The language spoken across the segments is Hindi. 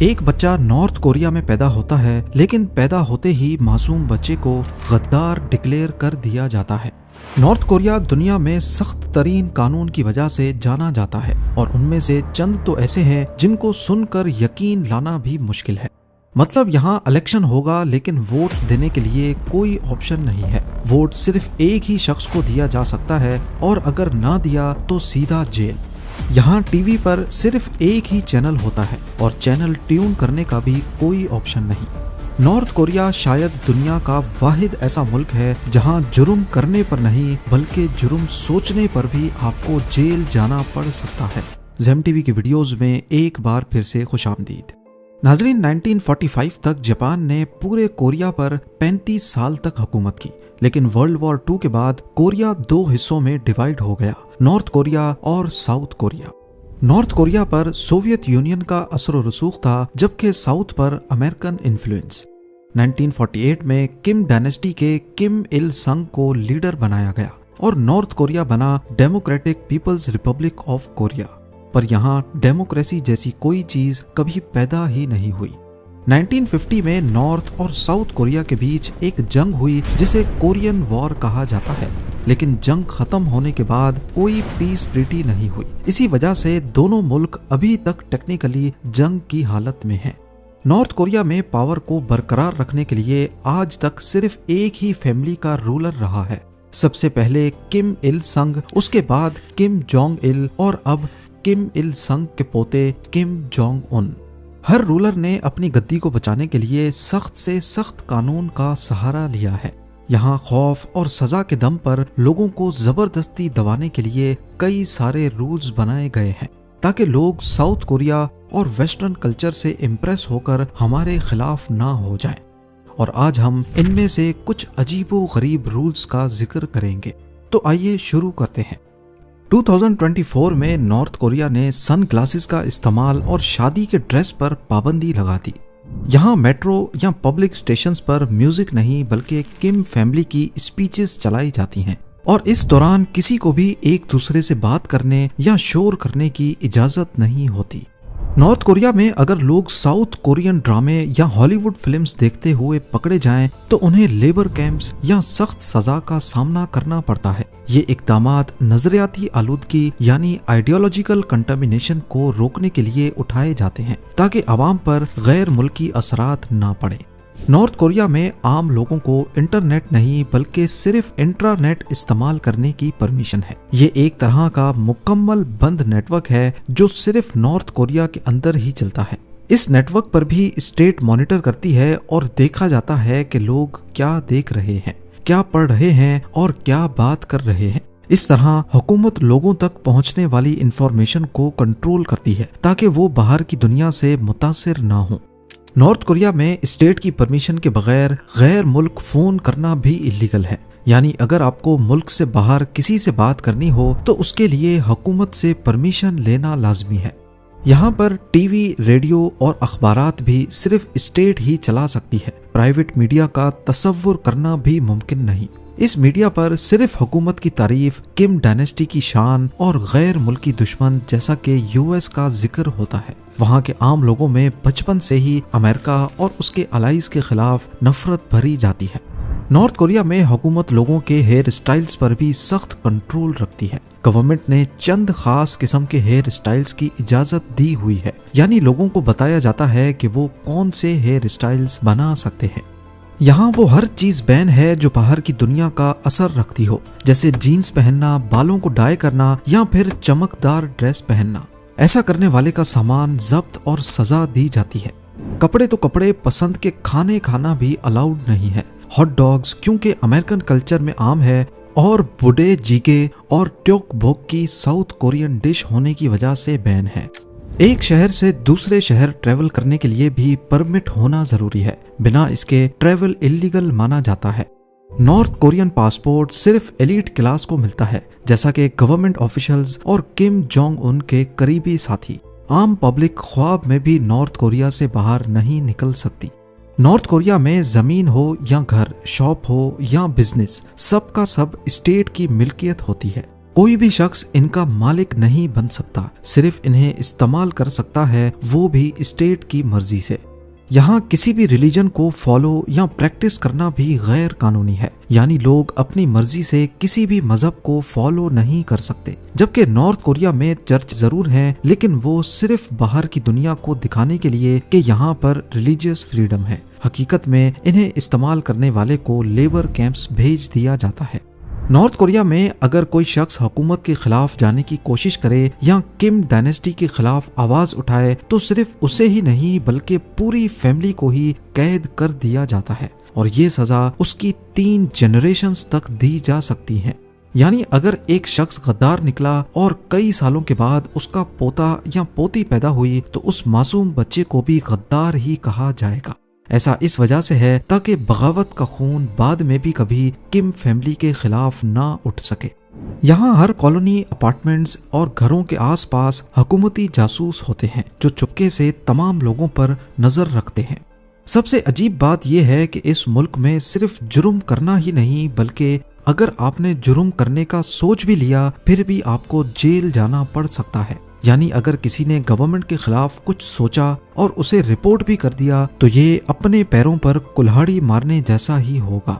एक बच्चा नॉर्थ कोरिया में पैदा होता है, लेकिन पैदा होते ही मासूम बच्चे को गद्दार डिक्लेयर कर दिया जाता है। नॉर्थ कोरिया दुनिया में सख्त तरीन कानून की वजह से जाना जाता है और उनमें से चंद तो ऐसे हैं जिनको सुनकर यकीन लाना भी मुश्किल है। मतलब यहाँ इलेक्शन होगा लेकिन वोट देने के लिए कोई ऑप्शन नहीं है। वोट सिर्फ एक ही शख्स को दिया जा सकता है और अगर ना दिया तो सीधा जेल। यहाँ टीवी पर सिर्फ एक ही चैनल होता है और चैनल ट्यून करने का भी कोई ऑप्शन नहीं। नॉर्थ कोरिया शायद दुनिया का वाहिद ऐसा मुल्क है जहाँ जुर्म करने पर नहीं बल्कि जुर्म सोचने पर भी आपको जेल जाना पड़ सकता है। ज़ेम टीवी की वीडियोस में एक बार फिर से खुशामदीद। नाजरीन, 1945 तक जापान ने पूरे कोरिया पर 35 साल तक हुकूमत की, लेकिन वर्ल्ड वॉर 2 के बाद कोरिया दो हिस्सों में डिवाइड हो गया, नॉर्थ कोरिया और साउथ कोरिया। नॉर्थ कोरिया पर सोवियत यूनियन का असर व रसूख था, जबकि साउथ पर अमेरिकन इन्फ्लुएंस। 1948 में किम डायनेस्टी के किम इल संग को लीडर बनाया गया और नॉर्थ कोरिया बना Democratic People's Republic of Korea. पर यहाँ डेमोक्रेसी जैसी कोई चीज कभी पैदा ही नहीं हुई। 1950 में नॉर्थ और साउथ कोरिया के बीच एक जंग हुई जिसे कोरियन वॉर कहा जाता है, लेकिन जंग खत्म होने के बाद कोई पीस ट्रीटी नहीं हुई। इसी वजह से दोनों मुल्क अभी तक टेक्निकली जंग की हालत में हैं। नॉर्थ कोरिया में पावर को बरकरार रखने के लिए आज तक सिर्फ एक ही फैमिली का रूलर रहा है। सबसे पहले किम इल संग, उसके बाद किम जोंग इल और अब किम इल संग के पोते किम जोंग उन। हर रूलर ने अपनी गद्दी को बचाने के लिए सख्त से सख्त कानून का सहारा लिया है। यहाँ खौफ और सजा के दम पर लोगों को जबरदस्ती दबाने के लिए कई सारे रूल्स बनाए गए हैं ताकि लोग साउथ कोरिया और वेस्टर्न कल्चर से इम्प्रेस होकर हमारे खिलाफ ना हो जाएं। और आज हम इनमें से कुछ अजीबो गरीब रूल्स का जिक्र करेंगे। तो आइए शुरू करते हैं। 2024 में नॉर्थ कोरिया ने सन ग्लासेस का इस्तेमाल और शादी के ड्रेस पर पाबंदी लगा दी। यहाँ मेट्रो या पब्लिक स्टेशंस पर म्यूजिक नहीं बल्कि किम फैमिली की स्पीचेस चलाई जाती हैं और इस दौरान किसी को भी एक दूसरे से बात करने या शोर करने की इजाजत नहीं होती। नॉर्थ कोरिया में अगर लोग साउथ कोरियन ड्रामे या हॉलीवुड फिल्म्स देखते हुए पकड़े जाएं तो उन्हें लेबर कैंप्स या सख्त सजा का सामना करना पड़ता है। ये इक़दामात नजरियाती आलूदगी यानी आइडियोलॉजिकल कंटामिनेशन को रोकने के लिए उठाए जाते हैं ताकि आवाम पर गैर मुल्की असरात ना पड़े। नॉर्थ कोरिया में आम लोगों को इंटरनेट नहीं बल्कि सिर्फ इंट्रानेट इस्तेमाल करने की परमिशन है। ये एक तरह का मुकम्मल बंद नेटवर्क है जो सिर्फ नॉर्थ कोरिया के अंदर ही चलता है। इस नेटवर्क पर भी स्टेट मॉनिटर करती है और देखा जाता है कि लोग क्या देख रहे हैं, क्या पढ़ रहे हैं और क्या बात कर रहे हैं। इस तरह हुकूमत लोगों तक पहुंचने वाली इंफॉर्मेशन को कंट्रोल करती है ताकि वो बाहर की दुनिया से मुतासिर ना हो। नॉर्थ कोरिया में स्टेट की परमिशन के बगैर गैर मुल्क फोन करना भी इलीगल है। यानी अगर आपको मुल्क से बाहर किसी से बात करनी हो तो उसके लिए हुकूमत से परमिशन लेना लाजमी है। यहाँ पर टीवी, रेडियो और अखबारात भी सिर्फ स्टेट ही चला सकती है। प्राइवेट मीडिया का तसव्वुर करना भी मुमकिन नहीं। इस मीडिया पर सिर्फ हुकूमत की तारीफ, किम डायनेस्टी की शान और गैर मुल्की दुश्मन जैसा कि यूएस का जिक्र होता है। वहाँ के आम लोगों में बचपन से ही अमेरिका और उसके अलाइज के खिलाफ नफरत भरी जाती है। नॉर्थ कोरिया में हुकूमत लोगों के हेयर स्टाइल्स पर भी सख्त कंट्रोल रखती है। गवर्नमेंट ने चंद खास किस्म के हेयर स्टाइल्स की इजाजत दी हुई है, यानी लोगों को बताया जाता है कि वो कौन से हेयर स्टाइल्स बना सकते हैं। यहाँ वो हर चीज बैन है जो बाहर की दुनिया का असर रखती हो, जैसे जीन्स पहनना, बालों को डाई करना या फिर चमकदार ड्रेस पहनना। ऐसा करने वाले का सामान जब्त और सजा दी जाती है। कपड़े तो कपड़े, पसंद के खाने खाना भी अलाउड नहीं है। हॉट डॉग्स क्योंकि अमेरिकन कल्चर में आम है और बुडे जीगे और ट्योक बोक की साउथ कोरियन डिश होने की वजह से बैन है। एक शहर से दूसरे शहर ट्रैवल करने के लिए भी परमिट होना जरूरी है, बिना इसके ट्रैवल इलीगल माना जाता है। नॉर्थ कोरियन पासपोर्ट सिर्फ एलीट क्लास को मिलता है, जैसा कि गवर्नमेंट ऑफिशियल्स और किम जोंग उन के करीबी साथी। आम पब्लिक ख्वाब में भी नॉर्थ कोरिया से बाहर नहीं निकल सकती। नॉर्थ कोरिया में जमीन हो या घर, शॉप हो या बिजनेस, सब का सब स्टेट की मिल्कियत होती है। कोई भी शख्स इनका मालिक नहीं बन सकता, सिर्फ इन्हें इस्तेमाल कर सकता है, वो भी स्टेट की मर्जी से। यहाँ किसी भी रिलीजन को फॉलो या प्रैक्टिस करना भी गैर कानूनी है, यानी लोग अपनी मर्जी से किसी भी मजहब को फॉलो नहीं कर सकते। जबकि नॉर्थ कोरिया में चर्च जरूर हैं, लेकिन वो सिर्फ बाहर की दुनिया को दिखाने के लिए कि यहाँ पर रिलीजियस फ्रीडम है। हकीकत में इन्हें इस्तेमाल करने वाले को लेबर कैंप्स भेज दिया जाता है। नॉर्थ कोरिया में अगर कोई शख्स हुकूमत के खिलाफ जाने की कोशिश करे या किम डायनेस्टी के खिलाफ आवाज उठाए तो सिर्फ उसे ही नहीं बल्कि पूरी फैमिली को ही कैद कर दिया जाता है और ये सजा उसकी 3 जनरेशंस तक दी जा सकती है। यानी अगर एक शख्स गद्दार निकला और कई सालों के बाद उसका पोता या पोती पैदा हुई तो उस मासूम बच्चे को भी गद्दार ही कहा जाएगा। ऐसा इस वजह से है ताकि बगावत का खून बाद में भी कभी किम फैमिली के खिलाफ ना उठ सके। यहाँ हर कॉलोनी, अपार्टमेंट्स और घरों के आसपास हुकूमती जासूस होते हैं जो चुपके से तमाम लोगों पर नजर रखते हैं। सबसे अजीब बात यह है कि इस मुल्क में सिर्फ जुर्म करना ही नहीं बल्कि अगर आपने जुर्म करने का सोच भी लिया फिर भी आपको जेल जाना पड़ सकता है। यानी अगर किसी ने गवर्नमेंट के खिलाफ कुछ सोचा और उसे रिपोर्ट भी कर दिया तो ये अपने पैरों पर कुल्हाड़ी मारने जैसा ही होगा।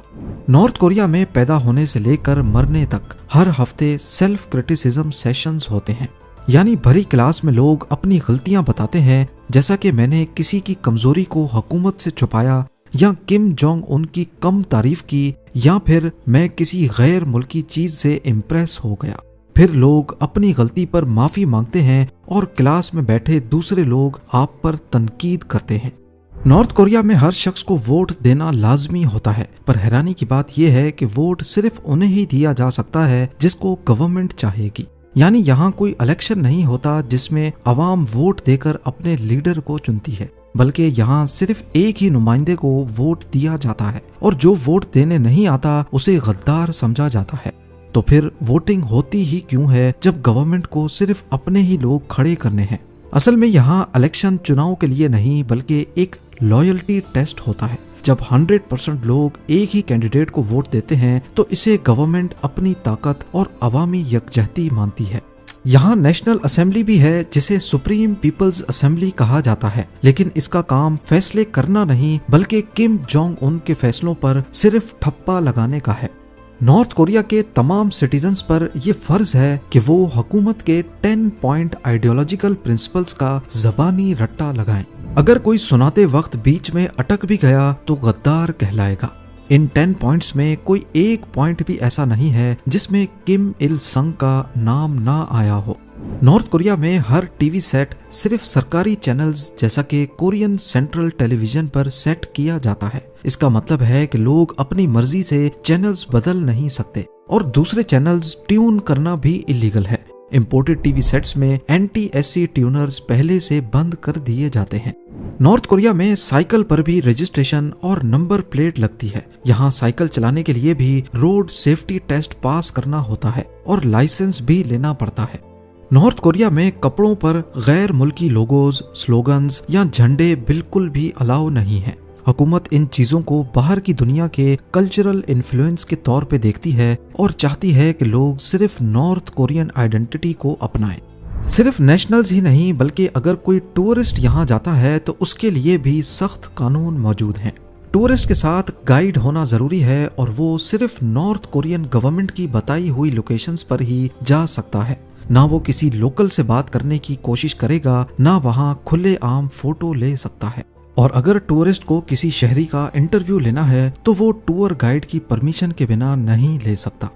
नॉर्थ कोरिया में पैदा होने से लेकर मरने तक हर हफ्ते सेल्फ क्रिटिसिज्म सेशंस होते हैं। यानी भरी क्लास में लोग अपनी गलतियां बताते हैं, जैसा कि मैंने किसी की कमजोरी को हुकूमत से छुपाया या किम जोंग उन की कम तारीफ की या फिर मैं किसी गैर मुल्की चीज से इम्प्रेस हो गया। फिर लोग अपनी गलती पर माफी मांगते हैं और क्लास में बैठे दूसरे लोग आप पर तनकीद करते हैं। नॉर्थ कोरिया में हर शख्स को वोट देना लाजमी होता है, पर हैरानी की बात यह है कि वोट सिर्फ उन्हें ही दिया जा सकता है जिसको गवर्नमेंट चाहेगी। यानी यहाँ कोई इलेक्शन नहीं होता जिसमें अवाम वोट देकर अपने लीडर को चुनती है, बल्कि यहाँ सिर्फ एक ही नुमाइंदे को वोट दिया जाता है और जो वोट देने नहीं आता उसे गद्दार समझा जाता है। तो फिर वोटिंग होती ही क्यों है जब गवर्नमेंट को सिर्फ अपने ही लोग खड़े करने हैं। असल में यहाँ इलेक्शन चुनाव के लिए नहीं बल्कि एक लॉयल्टी टेस्ट होता है। जब 100% लोग एक ही कैंडिडेट को वोट देते हैं तो इसे गवर्नमेंट अपनी ताकत और अवामी यकजहती मानती है। यहाँ नेशनल असेंबली भी है जिसे सुप्रीम पीपल्स असेंबली कहा जाता है, लेकिन इसका काम फैसले करना नहीं बल्कि किम जोंग उन के फैसलों पर सिर्फ ठप्पा लगाने का है। नॉर्थ कोरिया के तमाम सिटीजन्स पर यह फर्ज है कि वो हुकूमत के 10 पॉइंट आइडियोलॉजिकल प्रिंसिपल्स का जबानी रट्टा लगाएं। अगर कोई सुनाते वक्त बीच में अटक भी गया तो गद्दार कहलाएगा। इन 10 पॉइंट्स में कोई एक पॉइंट भी ऐसा नहीं है जिसमें किम इल संग का नाम ना आया हो। नॉर्थ कोरिया में हर टीवी सेट सिर्फ सरकारी चैनल्स जैसा कि कोरियन सेंट्रल टेलीविजन पर सेट किया जाता है। इसका मतलब है कि लोग अपनी मर्जी से चैनल्स बदल नहीं सकते और दूसरे चैनल्स ट्यून करना भी इलीगल है। इंपोर्टेड टीवी सेट्स में एंटी-एससी ट्यूनर्स पहले से बंद कर दिए जाते हैं। नॉर्थ कोरिया में साइकिल पर भी रजिस्ट्रेशन और नंबर प्लेट लगती है। यहाँ साइकिल चलाने के लिए भी रोड सेफ्टी टेस्ट पास करना होता है और लाइसेंस भी लेना पड़ता है। नॉर्थ कोरिया में कपड़ों पर गैर मुल्की लोगोज, स्लोगन्स या झंडे बिल्कुल भी अलाउ नहीं है। हुकूमत इन चीजों को बाहर की दुनिया के कल्चरल इन्फ्लुएंस के तौर पे देखती है और चाहती है कि लोग सिर्फ नॉर्थ कोरियन आइडेंटिटी को अपनाएं। सिर्फ नेशनल्स ही नहीं बल्कि अगर कोई टूरिस्ट यहाँ जाता है तो उसके लिए भी सख्त कानून मौजूद हैं। टूरिस्ट के साथ गाइड होना जरूरी है और वो सिर्फ नॉर्थ कोरियन गवर्नमेंट की बताई हुई लोकेशंस पर ही जा सकता है। ना वो किसी लोकल से बात करने की कोशिश करेगा, ना वहाँ खुले आम फोटो ले सकता है। और अगर टूरिस्ट को किसी शहरी का इंटरव्यू लेना है तो वो टूर गाइड की परमिशन के बिना नहीं ले सकता।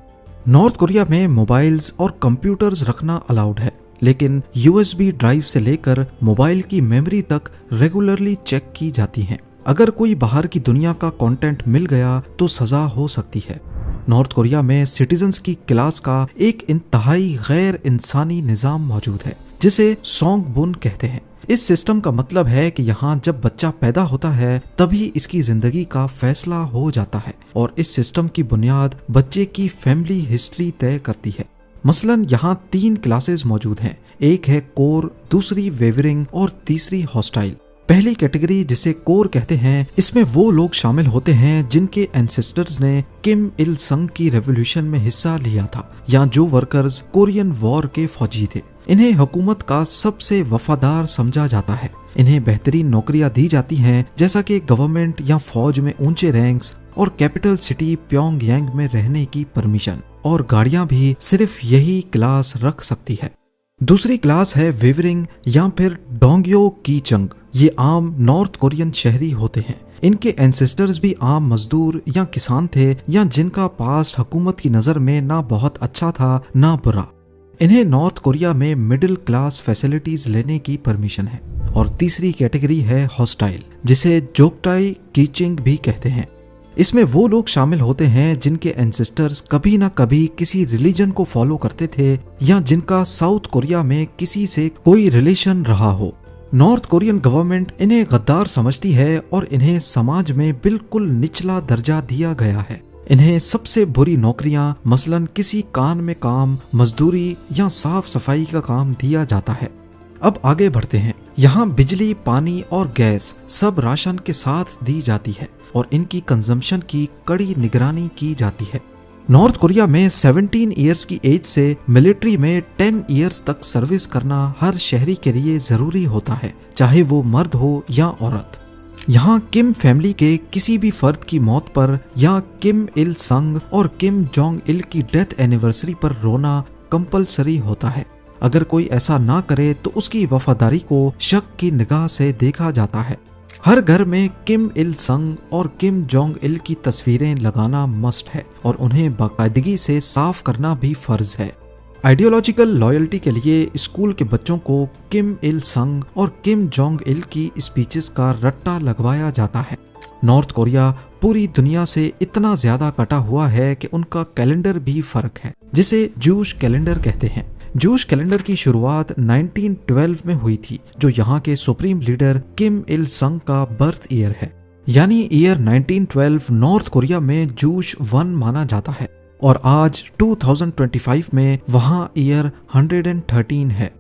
नॉर्थ कोरिया में मोबाइल्स और कंप्यूटर्स रखना अलाउड है, लेकिन यूएसबी ड्राइव से लेकर मोबाइल की मेमोरी तक रेगुलरली चेक की जाती हैं। अगर कोई बाहर की दुनिया का कंटेंट मिल गया तो सजा हो सकती है। नॉर्थ कोरिया में सिटीजन्स की क्लास का एक इंतहाई गैर इंसानी निज़ाम मौजूद है जिसे सोंगबुन कहते हैं। इस सिस्टम का मतलब है कि यहाँ जब बच्चा पैदा होता है तभी इसकी जिंदगी का फैसला हो जाता है और इस सिस्टम की बुनियाद बच्चे की फैमिली हिस्ट्री तय करती है। मसलन यहाँ 3 क्लासेस मौजूद हैं। एक है कोर, दूसरी वेवरिंग और तीसरी हॉस्टाइल। पहली कैटेगरी जिसे कोर कहते हैं, इसमें वो लोग शामिल होते हैं जिनके एंसेस्टर्स ने किम इल संग की रेवोल्यूशन में हिस्सा लिया था या जो वर्कर्स कोरियन वॉर के फौजी थे। इन्हें हुकूमत का सबसे वफादार समझा जाता है। इन्हें बेहतरीन नौकरियां दी जाती हैं, जैसा कि गवर्नमेंट या फौज में ऊंचे रैंक्स और कैपिटल सिटी प्योंगयांग में रहने की परमिशन, और गाड़ियां भी सिर्फ यही क्लास रख सकती है। दूसरी क्लास है वेवरिंग या फिर डोंगयो कीचंग। ये आम नॉर्थ कोरियन शहरी होते हैं। इनके एंसेस्टर्स भी आम मजदूर या किसान थे या जिनका पास्ट हुकूमत की नजर में ना बहुत अच्छा था ना बुरा। इन्हें नॉर्थ कोरिया में मिडिल क्लास फैसिलिटीज लेने की परमिशन है। और तीसरी कैटेगरी है हॉस्टाइल, जिसे जोगटाई कीचिंग भी कहते हैं। इसमें वो लोग शामिल होते हैं जिनके एंसेस्टर्स कभी ना कभी किसी रिलीजन को फॉलो करते थे या जिनका साउथ कोरिया में किसी से कोई रिलेशन रहा हो। नॉर्थ कोरियन गवर्नमेंट इन्हें गद्दार समझती है और इन्हें समाज में बिल्कुल निचला दर्जा दिया गया है। इन्हें सबसे बुरी नौकरियां मसलन किसी कान में काम, मजदूरी या साफ सफाई का काम दिया जाता है। अब आगे बढ़ते हैं। यहाँ बिजली, पानी और गैस सब राशन के साथ दी जाती है और इनकी कंजम्पशन की कड़ी निगरानी की जाती है। नॉर्थ कोरिया में 17 इयर्स की एज से मिलिट्री में 10 इयर्स तक सर्विस करना हर शहरी के लिए जरूरी होता है, चाहे वो मर्द हो या औरत। यहाँ किम फैमिली के किसी भी फर्द की मौत पर या किम इल संग और किम जोंग इल की डेथ एनिवर्सरी पर रोना कंपलसरी होता है। अगर कोई ऐसा ना करे तो उसकी वफादारी को शक की निगाह से देखा जाता है। हर घर में किम इल संग और किम जोंग इल की तस्वीरें लगाना मस्ट है और उन्हें बाकायदगी से साफ करना भी फर्ज है। आइडियोलॉजिकल लॉयल्टी के लिए स्कूल के बच्चों को किम इल संग और किम जोंग इल की स्पीचेस का रट्टा लगवाया जाता है। नॉर्थ कोरिया पूरी दुनिया से इतना ज्यादा कटा हुआ है कि उनका कैलेंडर भी फर्क है, जिसे जूश कैलेंडर कहते हैं। जूश कैलेंडर की शुरुआत 1912 में हुई थी, जो यहाँ के सुप्रीम लीडर किम इल संग का बर्थ ईयर है। यानी ईयर 1912 नॉर्थ कोरिया में जूश 1 माना जाता है और आज 2025 में वहाँ ईयर 113 है।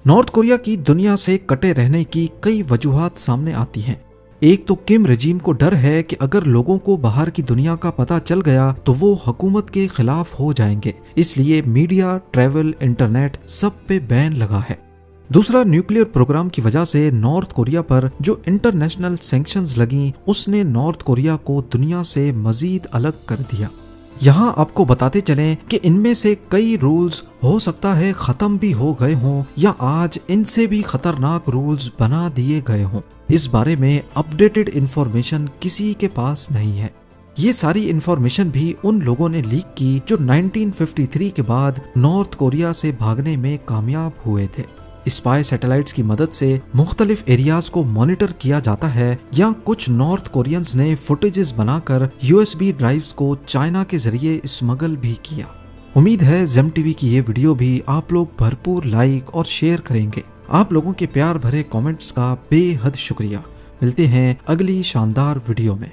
नॉर्थ कोरिया की दुनिया से कटे रहने की कई वजूहात सामने आती हैं। एक तो किम रजीम को डर है कि अगर लोगों को बाहर की दुनिया का पता चल गया तो वो हुकूमत के खिलाफ हो जाएंगे, इसलिए मीडिया, ट्रैवल, इंटरनेट सब पे बैन लगा है। दूसरा, न्यूक्लियर प्रोग्राम की वजह से नॉर्थ कोरिया पर जो इंटरनेशनल सैंक्शंस लगी, उसने नॉर्थ कोरिया को दुनिया से मजीद अलग कर दिया। यहाँ आपको बताते चलें कि इनमें से कई रूल्स हो सकता है खत्म भी हो गए हों या आज इनसे भी खतरनाक रूल्स बना दिए गए हों। इस बारे में अपडेटेड इंफॉर्मेशन किसी के पास नहीं है। ये सारी इंफॉर्मेशन भी उन लोगों ने लीक की जो 1953 के बाद नॉर्थ कोरिया से भागने में कामयाब हुए थे। स्पाई सैटेलाइट्स की मदद से मुख्तलिफ एरियाज को मॉनिटर किया जाता है या कुछ नॉर्थ कोरियंस ने फुटेजेस बनाकर USB ड्राइव्स को चाइना के जरिए स्मगल भी किया। उम्मीद है जेम टीवी की ये वीडियो भी आप लोग भरपूर लाइक और शेयर करेंगे। आप लोगों के प्यार भरे कमेंट्स का बेहद शुक्रिया। मिलते हैं अगली शानदार वीडियो में।